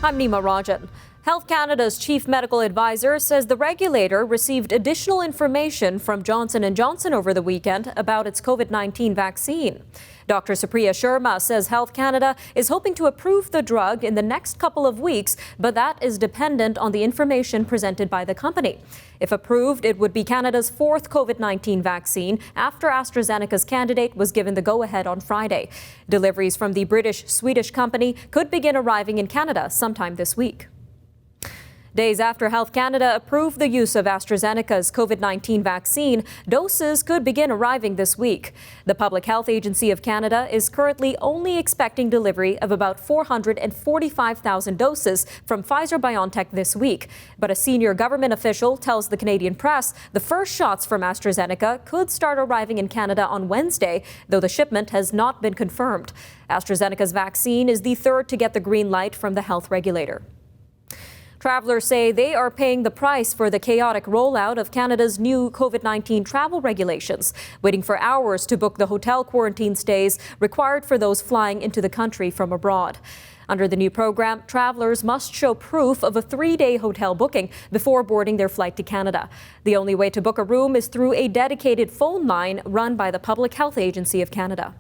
I'm Nima Rajan. Health Canada's chief medical advisor says the regulator received additional information from Johnson & Johnson over the weekend about its COVID-19 vaccine. Dr. Supriya Sharma says Health Canada is hoping to approve the drug in the next couple of weeks, but that is dependent on the information presented by the company. If approved, it would be Canada's fourth COVID-19 vaccine after AstraZeneca's candidate was given the go-ahead on Friday. Deliveries from the British-Swedish company could begin arriving in Canada sometime this week. Days after Health Canada approved the use of AstraZeneca's COVID-19 vaccine, doses could begin arriving this week. The Public Health Agency of Canada is currently only expecting delivery of about 445,000 doses from Pfizer-BioNTech this week. But a senior government official tells the Canadian press the first shots from AstraZeneca could start arriving in Canada on Wednesday, though the shipment has not been confirmed. AstraZeneca's vaccine is the third to get the green light from the health regulator. Travelers say they are paying the price for the chaotic rollout of Canada's new COVID-19 travel regulations, waiting for hours to book the hotel quarantine stays required for those flying into the country from abroad. Under the new program, travelers must show proof of a 3-day hotel booking before boarding their flight to Canada. The only way to book a room is through a dedicated phone line run by the Public Health Agency of Canada.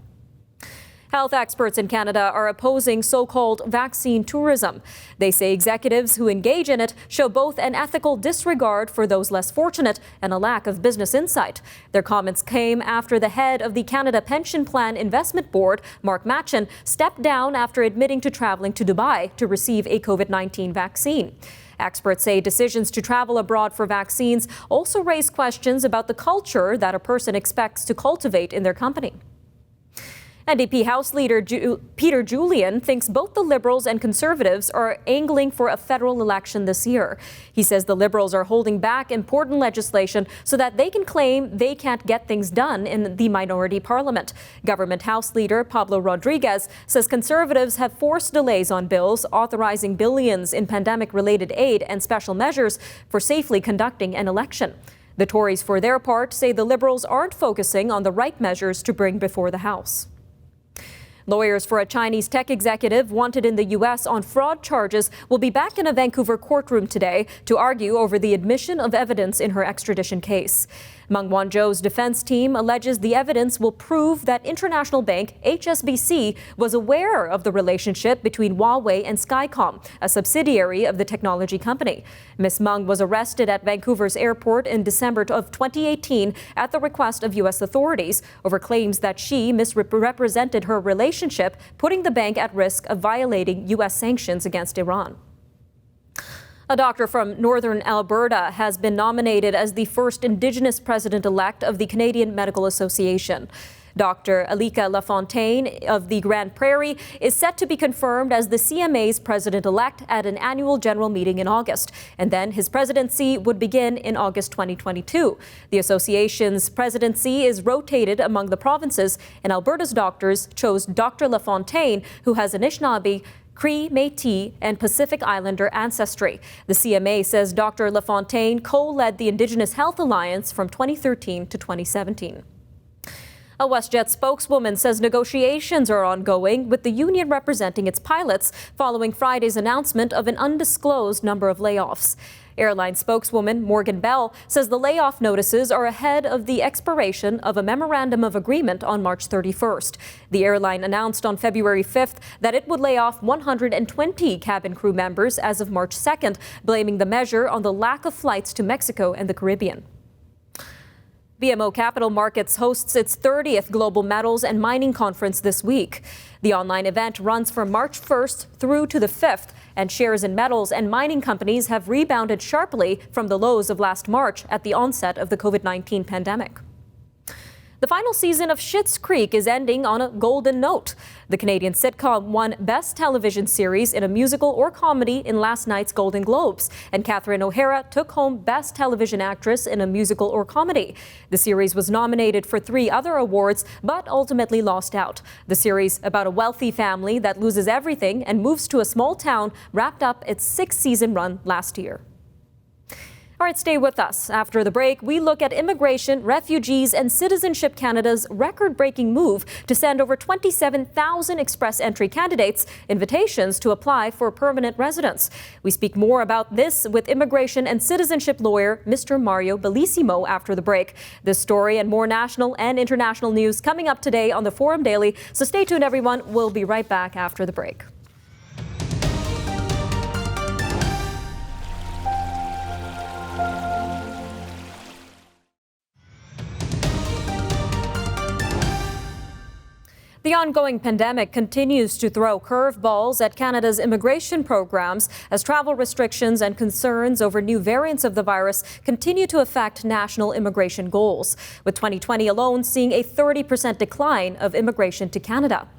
Health experts in Canada are opposing so-called vaccine tourism. They say executives who engage in it show both an ethical disregard for those less fortunate and a lack of business insight. Their comments came after the head of the Canada Pension Plan Investment Board, Mark Machin, stepped down after admitting to traveling to Dubai to receive a COVID-19 vaccine. Experts say decisions to travel abroad for vaccines also raise questions about the culture that a person expects to cultivate in their company. NDP House Leader Peter Julian thinks both the Liberals and Conservatives are angling for a federal election this year. He says the Liberals are holding back important legislation so that they can claim they can't get things done in the minority parliament. Government House Leader Pablo Rodriguez says Conservatives have forced delays on bills authorizing billions in pandemic-related aid and special measures for safely conducting an election. The Tories, for their part, say the Liberals aren't focusing on the right measures to bring before the House. Lawyers for a Chinese tech executive wanted in the U.S. on fraud charges will be back in a Vancouver courtroom today to argue over the admission of evidence in her extradition case. Meng Wanzhou's defense team alleges the evidence will prove that international bank HSBC was aware of the relationship between Huawei and Skycom, a subsidiary of the technology company. Ms. Meng was arrested at Vancouver's airport in December of 2018 at the request of U.S. authorities over claims that she misrepresented her relationship, putting the bank at risk of violating U.S. sanctions against Iran. A doctor from northern Alberta has been nominated as the first Indigenous president-elect of the Canadian Medical Association. Dr. Alika Lafontaine of the Grande Prairie is set to be confirmed as the CMA's president-elect at an annual general meeting in August, and then his presidency would begin in August 2022. The association's presidency is rotated among the provinces, and Alberta's doctors chose Dr. Lafontaine, who has Anishinaabe, Cree, Métis, and Pacific Islander ancestry. The CMA says Dr. Lafontaine co-led the Indigenous Health Alliance from 2013 to 2017. A WestJet spokeswoman says negotiations are ongoing with the union representing its pilots following Friday's announcement of an undisclosed number of layoffs. Airline spokeswoman Morgan Bell says the layoff notices are ahead of the expiration of a memorandum of agreement on March 31st. The airline announced on February 5th that it would lay off 120 cabin crew members as of March 2nd, blaming the measure on the lack of flights to Mexico and the Caribbean. BMO Capital Markets hosts its 30th Global Metals and Mining Conference this week. The online event runs from March 1st through to the 5th, and shares in metals and mining companies have rebounded sharply from the lows of last March at the onset of the COVID-19 pandemic. The final season of Schitt's Creek is ending on a golden note. The Canadian sitcom won Best Television Series in a Musical or Comedy in last night's Golden Globes, and Catherine O'Hara took home Best Television Actress in a Musical or Comedy. The series was nominated for 3 other awards, but ultimately lost out. The series, about a wealthy family that loses everything and moves to a small town, wrapped up its 6-season run last year. All right, stay with us. After the break, we look at Immigration, Refugees and Citizenship Canada's record-breaking move to send over 27,000 express entry candidates invitations to apply for permanent residence. We speak more about this with immigration and citizenship lawyer Mr. Mario Bellissimo after the break. This story and more national and international news coming up today on the Forum Daily. So stay tuned, everyone. We'll be right back after the break. The ongoing pandemic continues to throw curveballs at Canada's immigration programs as travel restrictions and concerns over new variants of the virus continue to affect national immigration goals, with 2020 alone seeing a 30% decline of immigration to Canada.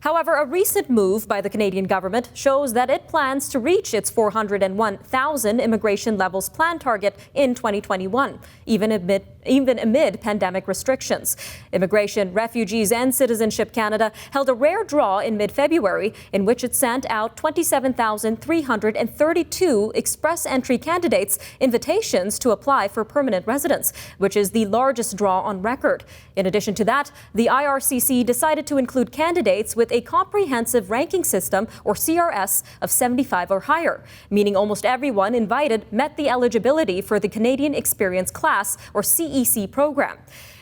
However, a recent move by the Canadian government shows that it plans to reach its 401,000 immigration levels plan target in 2021, even amid pandemic restrictions. Immigration, Refugees and Citizenship Canada held a rare draw in mid-February in which it sent out 27,332 express entry candidates invitations to apply for permanent residence, which is the largest draw on record. In addition to that, the IRCC decided to include candidates with a comprehensive ranking system, or CRS, of 75 or higher, meaning almost everyone invited met the eligibility for the Canadian Experience Class, or CEC program.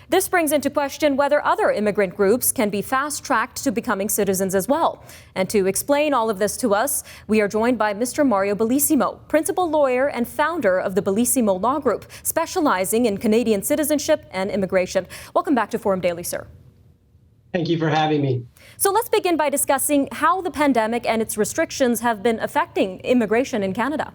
This brings into question whether other immigrant groups can be fast-tracked to becoming citizens as well. And to explain all of this to us, we are joined by Mr. Mario Bellissimo, principal lawyer and founder of the Bellissimo Law Group, specializing in Canadian citizenship and immigration. Welcome back to Forum Daily, sir. Thank you for having me. So let's begin by discussing how the pandemic and its restrictions have been affecting immigration in Canada.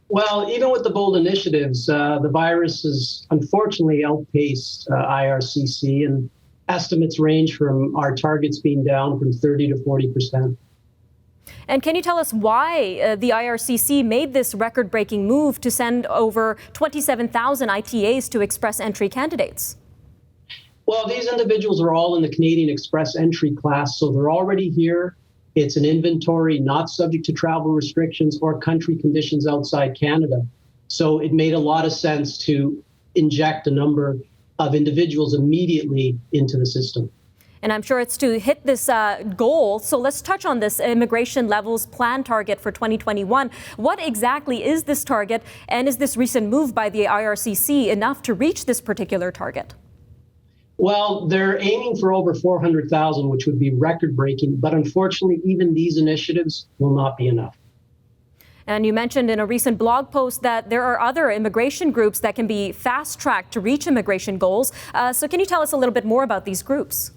Well, even with the bold initiatives, the virus has unfortunately outpaced IRCC, and estimates range from our targets being down from 30 to 40%. And can you tell us why the IRCC made this record-breaking move to send over 27,000 ITAs to express entry candidates? Well, these individuals are all in the Canadian Express Entry class, so they're already here. It's an inventory not subject to travel restrictions or country conditions outside Canada. So it made a lot of sense to inject a number of individuals immediately into the system. And I'm sure it's to hit this goal. So let's touch on this immigration levels plan target for 2021. What exactly is this target, and is this recent move by the IRCC enough to reach this particular target? Well, they're aiming for over 400,000, which would be record-breaking. But unfortunately, even these initiatives will not be enough. And you mentioned in a recent blog post that there are other immigration groups that can be fast-tracked to reach immigration goals. So can you tell us a little bit more about these groups?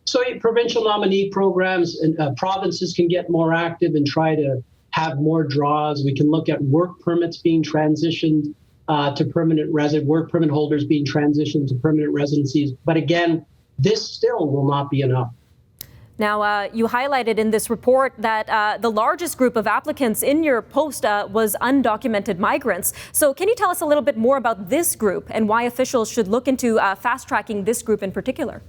So provincial nominee programs and provinces can get more active and try to have more draws. We can look at work permits being transitioned to permanent work permit holders being transitioned to permanent residencies. But again, this still will not be enough. Now, you highlighted in this report that the largest group of applicants in your post was undocumented migrants. So can you tell us a little bit more about this group and why officials should look into fast-tracking this group in particular?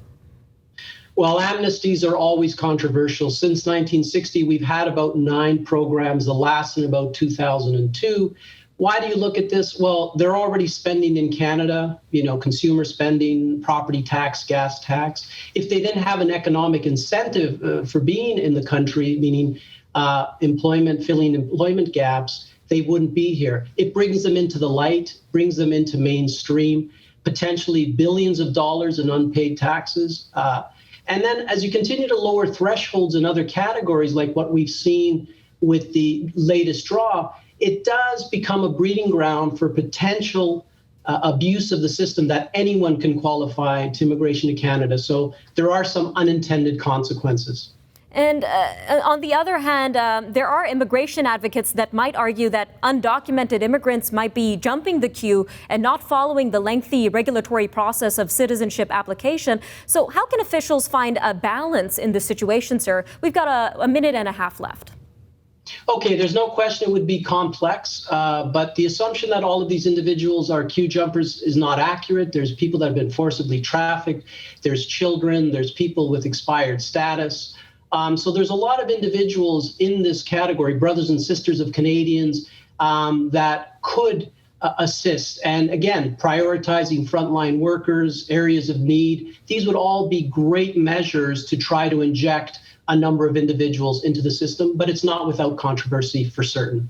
Well, amnesties are always controversial. Since 1960, we've had about 9 programs, the last in about 2002. Why do you look at this? Well, they're already spending in Canada, consumer spending, property tax, gas tax. If they didn't have an economic incentive for being in the country, meaning filling employment gaps, they wouldn't be here. It brings them into the light, brings them into mainstream, potentially billions of dollars in unpaid taxes. And then as you continue to lower thresholds in other categories, like what we've seen with the latest draw, it does become a breeding ground for potential abuse of the system that anyone can qualify to immigration to Canada. So there are some unintended consequences. And on the other hand, there are immigration advocates that might argue that undocumented immigrants might be jumping the queue and not following the lengthy regulatory process of citizenship application. So how can officials find a balance in this situation, sir? We've got a minute and a half left. Okay, there's no question it would be complex, but the assumption that all of these individuals are queue jumpers is not accurate. There's people that have been forcibly trafficked. There's children. There's people with expired status. So there's a lot of individuals in this category, brothers and sisters of Canadians, that could assist. And again, prioritizing frontline workers, areas of need, these would all be great measures to try to inject a number of individuals into the system, but it's not without controversy for certain.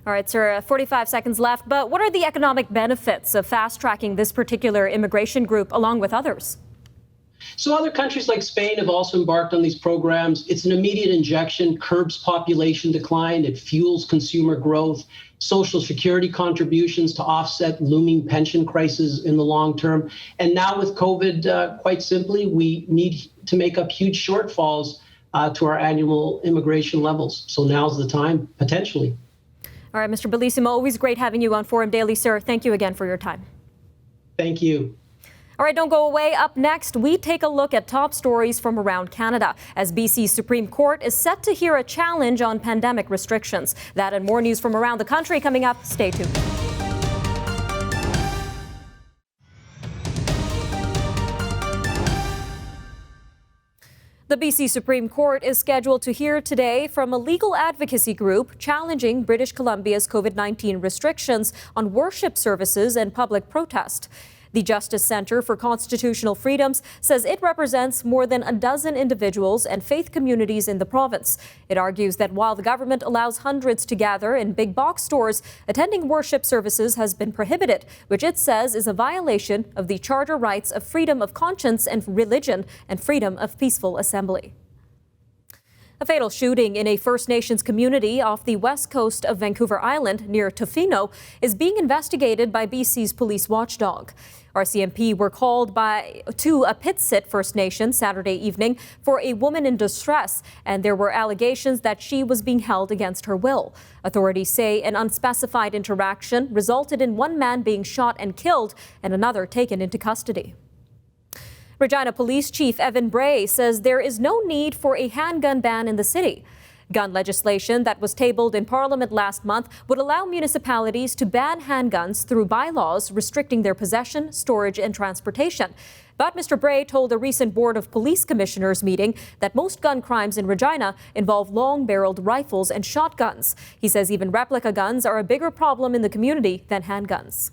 All right, sir, 45 seconds left, but what are the economic benefits of fast-tracking this particular immigration group along with others? So other countries like Spain have also embarked on these programs. It's an immediate injection, curbs population decline, it fuels consumer growth, social security contributions to offset looming pension crisis in the long term. And now with COVID, quite simply, we need to make up huge shortfalls to our annual immigration levels. So now's the time, potentially. All right, Mr. Bellissimo, always great having you on Forum Daily, sir. Thank you again for your time. Thank you. All right, don't go away. Up next, we take a look at top stories from around Canada as BC's Supreme Court is set to hear a challenge on pandemic restrictions. That and more news from around the country coming up. Stay tuned. The BC Supreme Court is scheduled to hear today from a legal advocacy group challenging British Columbia's COVID-19 restrictions on worship services and public protest. The Justice Centre for Constitutional Freedoms says it represents more than a dozen individuals and faith communities in the province. It argues that while the government allows hundreds to gather in big box stores, attending worship services has been prohibited, which it says is a violation of the charter rights of freedom of conscience and religion and freedom of peaceful assembly. A fatal shooting in a First Nations community off the west coast of Vancouver Island near Tofino is being investigated by BC's police watchdog. RCMP were called to a Pitsit First Nation Saturday evening for a woman in distress, and there were allegations that she was being held against her will. Authorities say an unspecified interaction resulted in one man being shot and killed and another taken into custody. Regina Police Chief Evan Bray says there is no need for a handgun ban in the city. Gun legislation that was tabled in Parliament last month would allow municipalities to ban handguns through bylaws restricting their possession, storage, and transportation. But Mr. Bray told a recent Board of Police Commissioners meeting that most gun crimes in Regina involve long-barreled rifles and shotguns. He says even replica guns are a bigger problem in the community than handguns.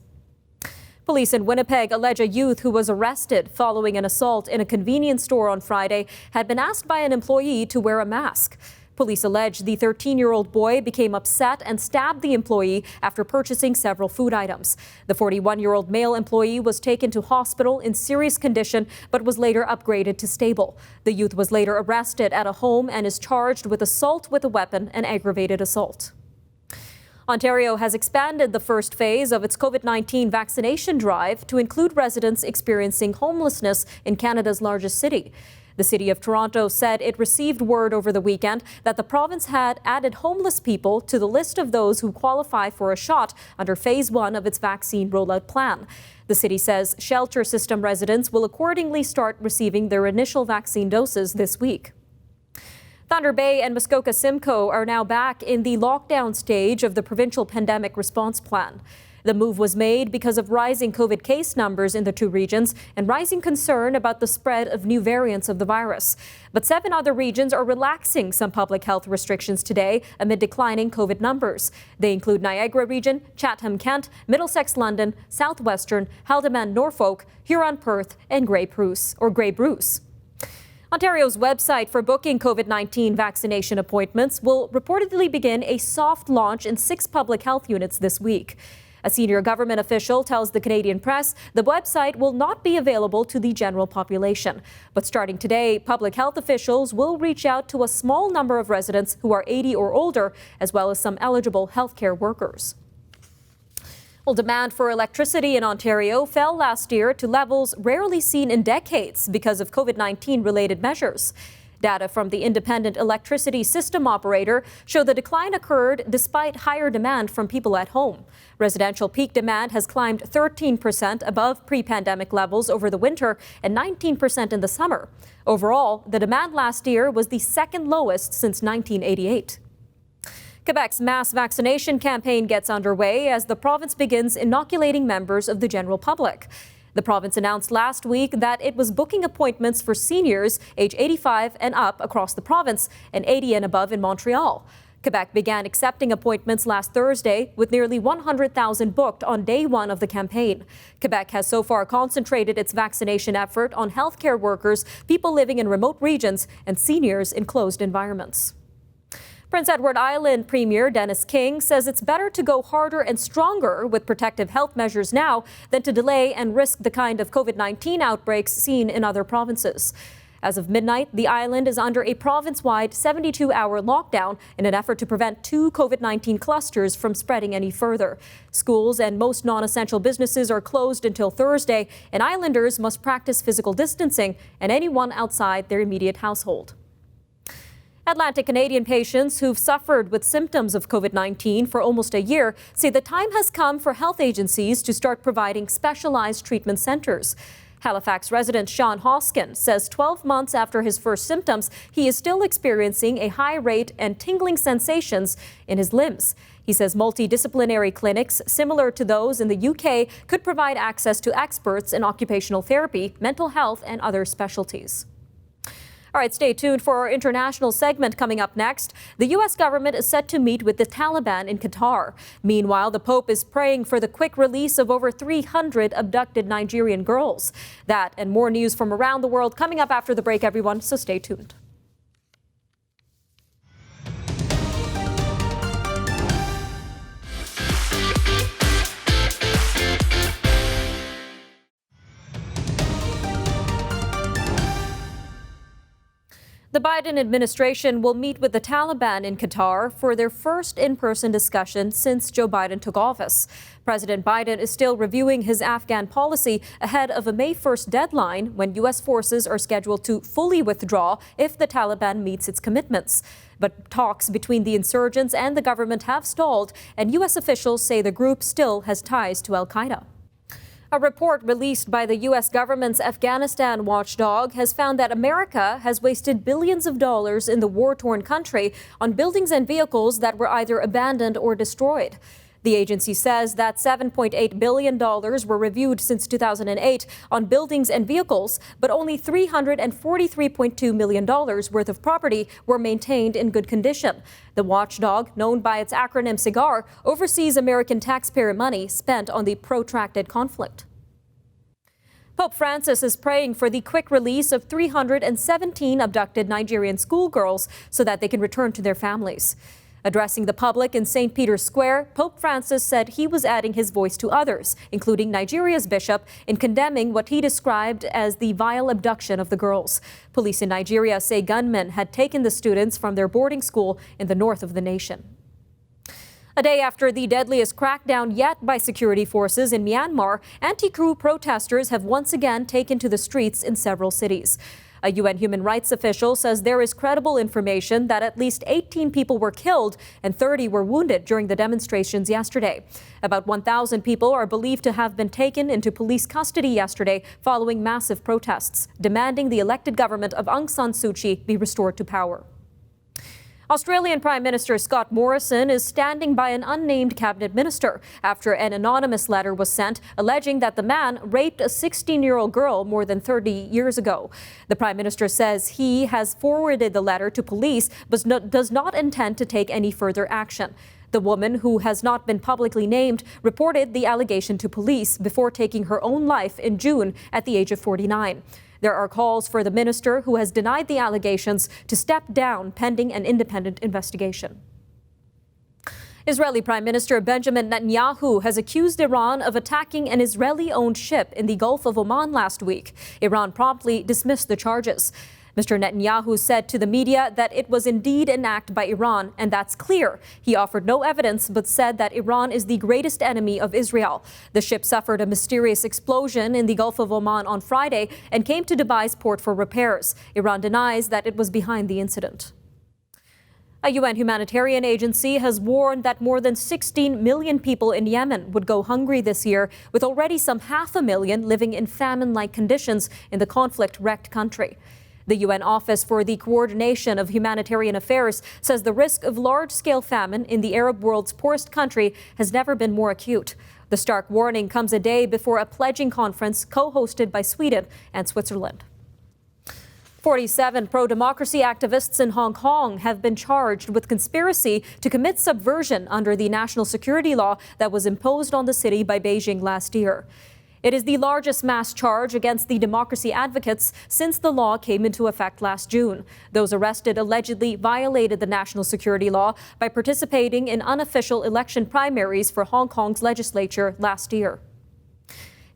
Police in Winnipeg allege a youth who was arrested following an assault in a convenience store on Friday had been asked by an employee to wear a mask. Police allege the 13-year-old boy became upset and stabbed the employee after purchasing several food items. The 41-year-old male employee was taken to hospital in serious condition but was later upgraded to stable. The youth was later arrested at a home and is charged with assault with a weapon and aggravated assault. Ontario has expanded the first phase of its COVID-19 vaccination drive to include residents experiencing homelessness in Canada's largest city. The City of Toronto said it received word over the weekend that the province had added homeless people to the list of those who qualify for a shot under Phase 1 of its vaccine rollout plan. The city says shelter system residents will accordingly start receiving their initial vaccine doses this week. Thunder Bay and Muskoka Simcoe are now back in the lockdown stage of the provincial pandemic response plan. The move was made because of rising COVID case numbers in the two regions and rising concern about the spread of new variants of the virus. But 7 other regions are relaxing some public health restrictions today amid declining COVID numbers. They include Niagara Region, Chatham-Kent, Middlesex London, Southwestern, Haldimand Norfolk, Huron-Perth, and Grey Bruce. Ontario's website for booking COVID-19 vaccination appointments will reportedly begin a soft launch in 6 public health units this week. A senior government official tells the Canadian Press the website will not be available to the general population. But starting today, public health officials will reach out to a small number of residents who are 80 or older, as well as some eligible healthcare workers. Well, demand for electricity in Ontario fell last year to levels rarely seen in decades because of COVID-19 related measures. Data from the Independent Electricity System Operator show the decline occurred despite higher demand from people at home. Residential peak demand has climbed 13% above pre-pandemic levels over the winter and 19% in the summer. Overall, the demand last year was the second lowest since 1988. Quebec's mass vaccination campaign gets underway as the province begins inoculating members of the general public. The province announced last week that it was booking appointments for seniors age 85 and up across the province and 80 and above in Montreal. Quebec began accepting appointments last Thursday, with nearly 100,000 booked on day one of the campaign. Quebec has so far concentrated its vaccination effort on healthcare workers, people living in remote regions, and seniors in closed environments. Prince Edward Island Premier Dennis King says it's better to go harder and stronger with protective health measures now than to delay and risk the kind of COVID-19 outbreaks seen in other provinces. As of midnight, the island is under a province-wide 72-hour lockdown in an effort to prevent 2 COVID-19 clusters from spreading any further. Schools and most non-essential businesses are closed until Thursday, and islanders must practice physical distancing and anyone outside their immediate household. Atlantic Canadian patients who've suffered with symptoms of COVID-19 for almost a year say the time has come for health agencies to start providing specialized treatment centers. Halifax resident Sean Hoskin says 12 months after his first symptoms, he is still experiencing a high rate and tingling sensations in his limbs. He says multidisciplinary clinics similar to those in the UK could provide access to experts in occupational therapy, mental health, and other specialties. All right, stay tuned for our international segment coming up next. The U.S. government is set to meet with the Taliban in Qatar. Meanwhile, the Pope is praying for the quick release of over 300 abducted Nigerian girls. That and more news from around the world coming up after the break, everyone, so stay tuned. The Biden administration will meet with the Taliban in Qatar for their first in-person discussion since Joe Biden took office. President Biden is still reviewing his Afghan policy ahead of a May 1st deadline when U.S. forces are scheduled to fully withdraw if the Taliban meets its commitments. But talks between the insurgents and the government have stalled, and U.S. officials say the group still has ties to al-Qaeda. A report released by the U.S. government's Afghanistan watchdog has found that America has wasted billions of dollars in the war-torn country on buildings and vehicles that were either abandoned or destroyed. The agency says that $7.8 billion were reviewed since 2008 on buildings and vehicles, but only $343.2 million worth of property were maintained in good condition. The watchdog, known by its acronym SIGAR, oversees American taxpayer money spent on the protracted conflict. Pope Francis is praying for the quick release of 317 abducted Nigerian schoolgirls so that they can return to their families. Addressing the public in St. Peter's Square, Pope Francis said he was adding his voice to others, including Nigeria's bishop, in condemning what he described as the vile abduction of the girls. Police in Nigeria say gunmen had taken the students from their boarding school in the north of the nation. A day after the deadliest crackdown yet by security forces in Myanmar, anti-coup protesters have once again taken to the streets in several cities. A UN human rights official says there is credible information that at least 18 people were killed and 30 were wounded during the demonstrations yesterday. About 1,000 people are believed to have been taken into police custody yesterday following massive protests, demanding the elected government of Aung San Suu Kyi be restored to power. Australian Prime Minister Scott Morrison is standing by an unnamed cabinet minister after an anonymous letter was sent alleging that the man raped a 16-year-old girl more than 30 years ago. The Prime Minister says he has forwarded the letter to police but does not intend to take any further action. The woman, who has not been publicly named, reported the allegation to police before taking her own life in June at the age of 49. There are calls for the minister, who has denied the allegations, to step down pending an independent investigation. Israeli Prime Minister Benjamin Netanyahu has accused Iran of attacking an Israeli-owned ship in the Gulf of Oman last week. Iran promptly dismissed the charges. Mr. Netanyahu said to the media that it was indeed an act by Iran, and that's clear. He offered no evidence but said that Iran is the greatest enemy of Israel. The ship suffered a mysterious explosion in the Gulf of Oman on Friday and came to Dubai's port for repairs. Iran denies that it was behind the incident. A UN humanitarian agency has warned that more than 16 million people in Yemen would go hungry this year, with already some 500,000 living in famine-like conditions in the conflict-wrecked country. The UN Office for the Coordination of Humanitarian Affairs says the risk of large-scale famine in the Arab world's poorest country has never been more acute. The stark warning comes a day before a pledging conference co-hosted by Sweden and Switzerland. 47 pro-democracy activists in Hong Kong have been charged with conspiracy to commit subversion under the national security law that was imposed on the city by Beijing last year. It is the largest mass charge against the democracy advocates since the law came into effect last June. Those arrested allegedly violated the national security law by participating in unofficial election primaries for Hong Kong's legislature last year.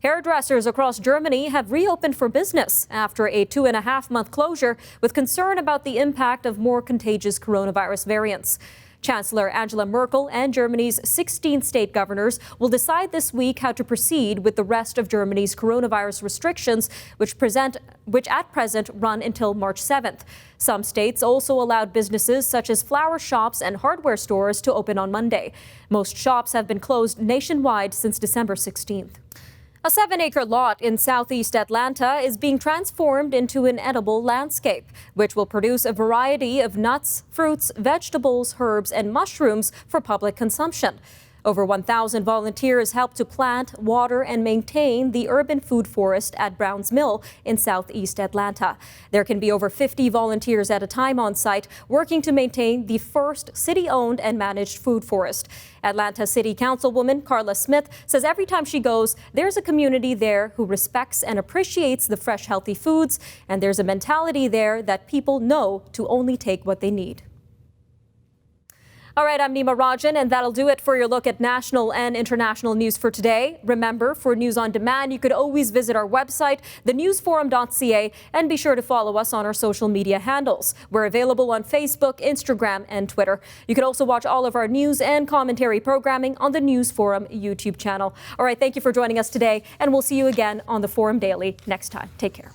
Hairdressers across Germany have reopened for business after a 2.5-month closure with concern about the impact of more contagious coronavirus variants. Chancellor Angela Merkel and Germany's 16 state governors will decide this week how to proceed with the rest of Germany's coronavirus restrictions, which at present run until March 7th. Some states also allowed businesses such as flower shops and hardware stores to open on Monday. Most shops have been closed nationwide since December 16th. A 7-acre lot in southeast Atlanta is being transformed into an edible landscape, which will produce a variety of nuts, fruits, vegetables, herbs, and mushrooms for public consumption. Over 1,000 volunteers help to plant, water, and maintain the urban food forest at Browns Mill in southeast Atlanta. There can be over 50 volunteers at a time on site working to maintain the first city-owned and managed food forest. Atlanta City Councilwoman Carla Smith says every time she goes, there's a community there who respects and appreciates the fresh, healthy foods, and there's a mentality there that people know to only take what they need. All right, I'm Nima Rajan, and that'll do it for your look at national and international news for today. Remember, for news on demand, you could always visit our website, thenewsforum.ca, and be sure to follow us on our social media handles. We're available on Facebook, Instagram, and Twitter. You can also watch all of our news and commentary programming on the News Forum YouTube channel. All right, thank you for joining us today, and we'll see you again on the Forum Daily next time. Take care.